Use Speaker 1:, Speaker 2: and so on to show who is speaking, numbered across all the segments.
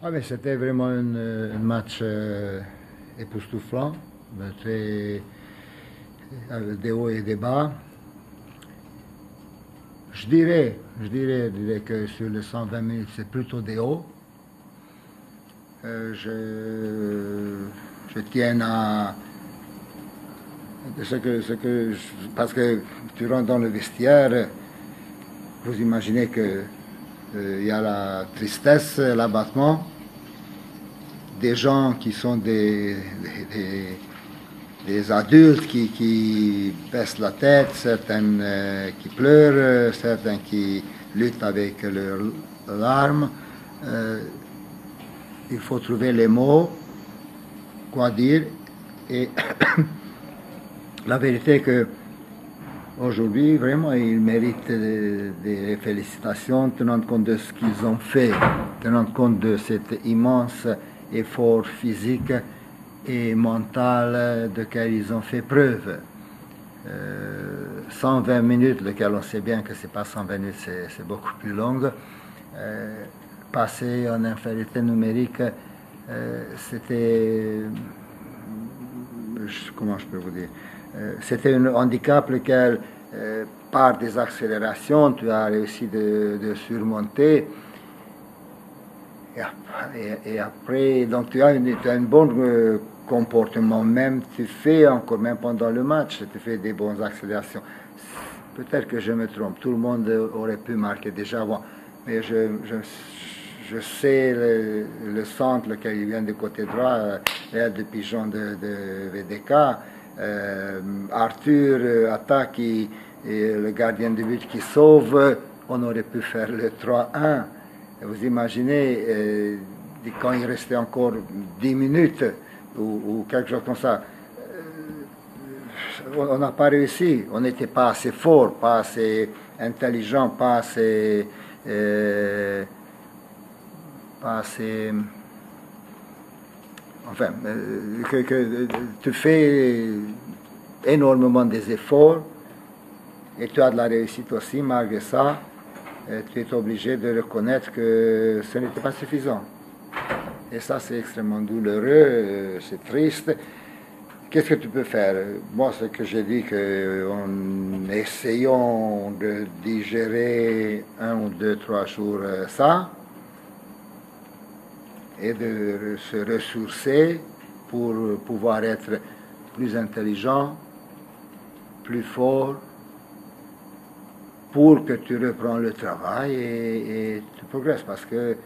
Speaker 1: Ah, mais c'était vraiment un match époustouflant, très, avec des hauts et des bas. Je dirais que sur les 120 minutes, c'est plutôt des hauts. Je tiens à parce que tu rentres dans le vestiaire, vous imaginez que il y a la tristesse, l'abattement, des gens qui sont des adultes qui baissent la tête, certains qui pleurent, certains qui luttent avec leurs larmes. Il faut trouver les mots, quoi dire, et la vérité est que aujourd'hui, vraiment, ils méritent des félicitations, tenant compte de ce qu'ils ont fait, tenant compte de cet immense effort physique et mental de quel ils ont fait preuve. 120 minutes, lequel on sait bien que c'est pas 120 minutes, c'est beaucoup plus long. Passer en infériorité numérique, c'était, comment je peux vous dire, c'était un handicap lequel, par des accélérations, tu as réussi de surmonter. Et après, donc tu as un bon comportement, même tu fais encore, même pendant le match, tu fais des bonnes accélérations. Peut-être que je me trompe, tout le monde aurait pu marquer déjà avant, mais je sais le centre, lequel il vient du côté droit, l'aile de pigeon de VDK, Arthur attaque et le gardien de but qui sauve, on aurait pu faire le 3-1. Vous imaginez, quand il restait encore 10 minutes ou quelque chose comme ça, on n'a pas réussi, on n'était pas assez fort, pas assez intelligent, pas assez... enfin, que tu fais énormément des efforts et tu as de la réussite aussi, malgré ça, tu es obligé de reconnaître que ce n'était pas suffisant. Et ça, c'est extrêmement douloureux, c'est triste. Qu'est-ce que tu peux faire? Moi, ce que j'ai dit, qu'en essayant de digérer 1 ou 2, 3 jours ça, et de se ressourcer pour pouvoir être plus intelligent, plus fort, pour que tu reprends le travail et tu progresses, parce que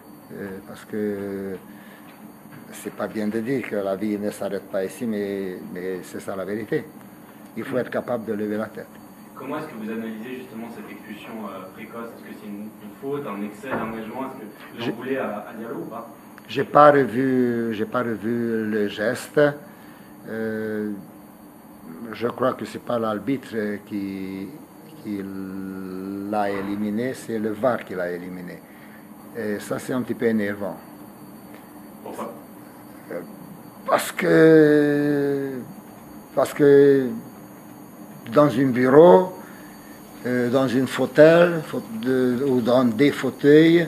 Speaker 1: c'est pas bien de dire que la vie ne s'arrête pas ici, mais c'est ça la vérité. Il faut être capable de lever la tête.
Speaker 2: Comment est-ce que vous analysez justement cette expulsion précoce? Est-ce que c'est une faute, un excès d'engagement? Est-ce que vous en voulez à Diallo ou pas?
Speaker 1: J'ai pas revu le geste. Je crois que c'est pas l'arbitre qui l'a éliminé, c'est le VAR qui l'a éliminé. Et ça, c'est un petit peu énervant.
Speaker 2: Pourquoi?
Speaker 1: Parce que dans un bureau, dans une fauteuil ou dans des fauteuils,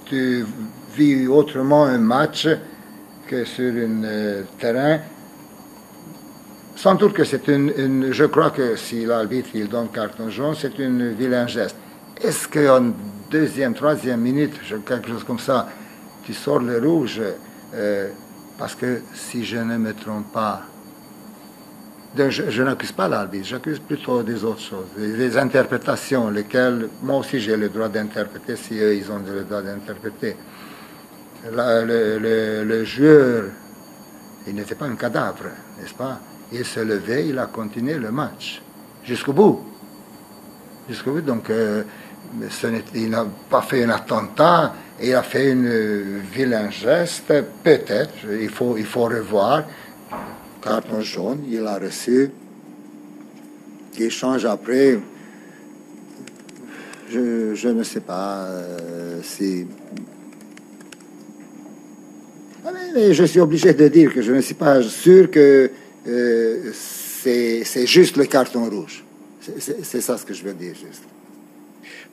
Speaker 1: tu vis autrement un match que sur un terrain. Sans doute que c'est je crois que si l'arbitre il donne carton jaune, c'est un vilain geste. Est-ce qu'en deuxième, troisième minute, quelque chose comme ça, tu sors le rouge? Parce que si je ne me trompe pas, je n'accuse pas l'arbitre, j'accuse plutôt des autres choses, des interprétations, lesquelles moi aussi j'ai le droit d'interpréter si eux ils ont le droit d'interpréter. Le joueur, il n'était pas un cadavre, n'est-ce pas? Il se levait, il a continué le match jusqu'au bout. Jusqu'au bout, donc il n'a pas fait un attentat, il a fait un vilain geste, peut-être, il faut revoir. Carton jaune, il a reçu, il change après, je ne sais pas si... Mais je suis obligé de dire que je ne suis pas sûr que c'est juste le carton rouge. C'est ça ce que je veux dire, juste.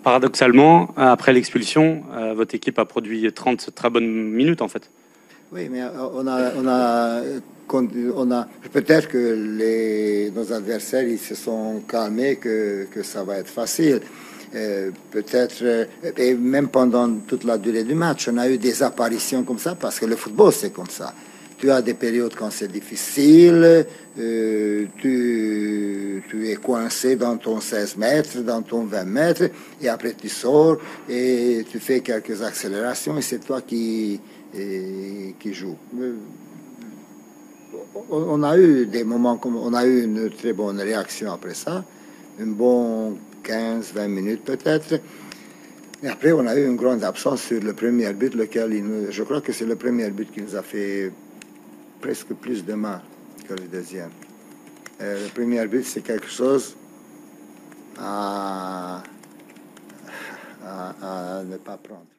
Speaker 3: paradoxalement, après l'expulsion, votre équipe a produit 30 très bonnes minutes en fait.
Speaker 1: Oui, mais peut-être que nos adversaires ils se sont calmés que ça va être facile. Peut-être, et même pendant toute la durée du match, on a eu des apparitions comme ça parce que le football c'est comme ça. Tu as des périodes quand c'est difficile, tu es coincé dans ton 16 mètres, dans ton 20 mètres, et après tu sors et tu fais quelques accélérations et c'est toi qui joue. On a eu des moments comme on a eu une très bonne réaction après ça, un bon 15-20 minutes peut-être. Et après, on a eu une grande absence sur le premier but, je crois que c'est le premier but qui nous a fait presque plus de mal que le deuxième. Le premier but, c'est quelque chose à ne pas prendre.